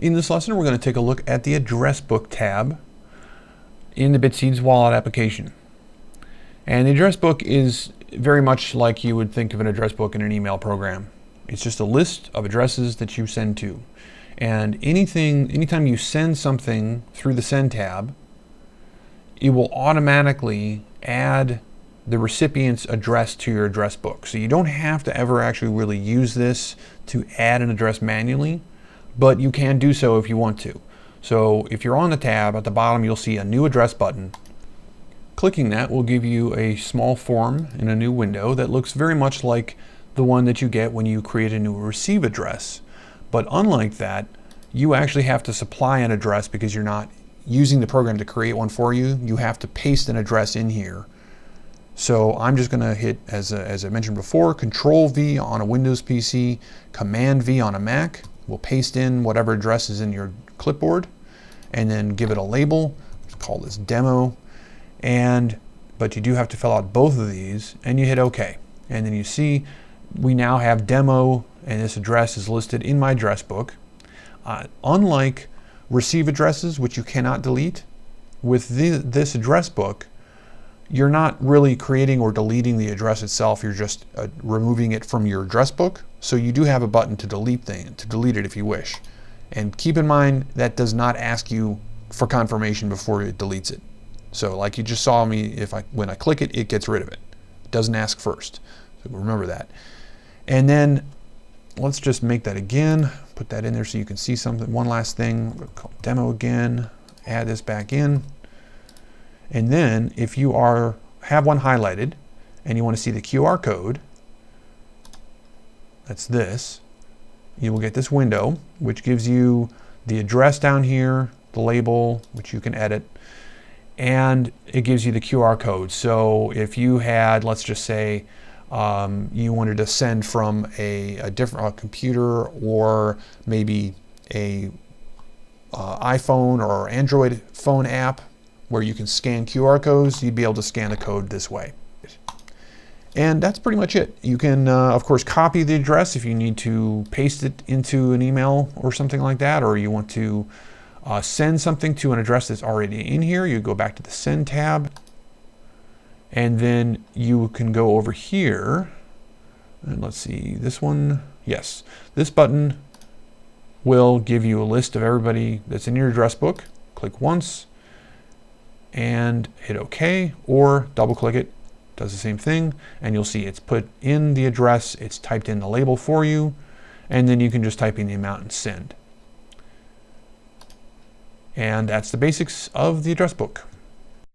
In this lesson, we're going to take a look at the address book tab in the Bitseeds wallet application. And the address book is very much like you would think of an address book in an email program. It's just a list of addresses that you send to. And anytime you send something through the Send tab, it will automatically add the recipient's address to your address book. So you don't have to ever actually really use this to add an address manually, but you can do so if you want to. So if you're on the tab, at the bottom you'll see a new address button. Clicking that will give you a small form in a new window that looks very much like the one that you get when you create a new receive address. But unlike that, you actually have to supply an address because you're not using the program to create one for you. You have to paste an address in here. So I'm just going to hit, as I mentioned before, Control V on a Windows PC, Command V on a Mac. We'll paste in whatever address is in your clipboard and then give it a label. Let's call this demo. But you do have to fill out both of these, and you hit OK. And then you see we now have demo, and this address is listed in my address book. Unlike receive addresses, which you cannot delete, with this address book, you're not really creating or deleting the address itself. You're just removing it from your address book. So you do have a button to delete it if you wish. And keep in mind that does not ask you for confirmation before it deletes it. So like you just saw me, when I click it, it gets rid of it. It doesn't ask first. So remember that. And then let's just make that again. Put that in there so you can see something. One last thing. We'll call demo again. Add this back in. And then if you have one highlighted and you want to see the QR code, that's this, you will get this window which gives you the address down here, the label, which you can edit, and it gives you the QR code. So if you had, let's just say, you wanted to send from a different computer, or maybe a iPhone or Android phone app where you can scan QR codes, you'd be able to scan the code this way. And that's pretty much it. You can, of course, copy the address if you need to paste it into an email or something like that, or you want to send something to an address that's already in here. You go back to the Send tab, and then you can go over here, and let's see, this one, yes. This button will give you a list of everybody that's in your address book. Click once, and hit OK, or double click it, does the same thing, and you'll see it's put in the address, it's typed in the label for you, and then you can just type in the amount and send. And that's the basics of the address book.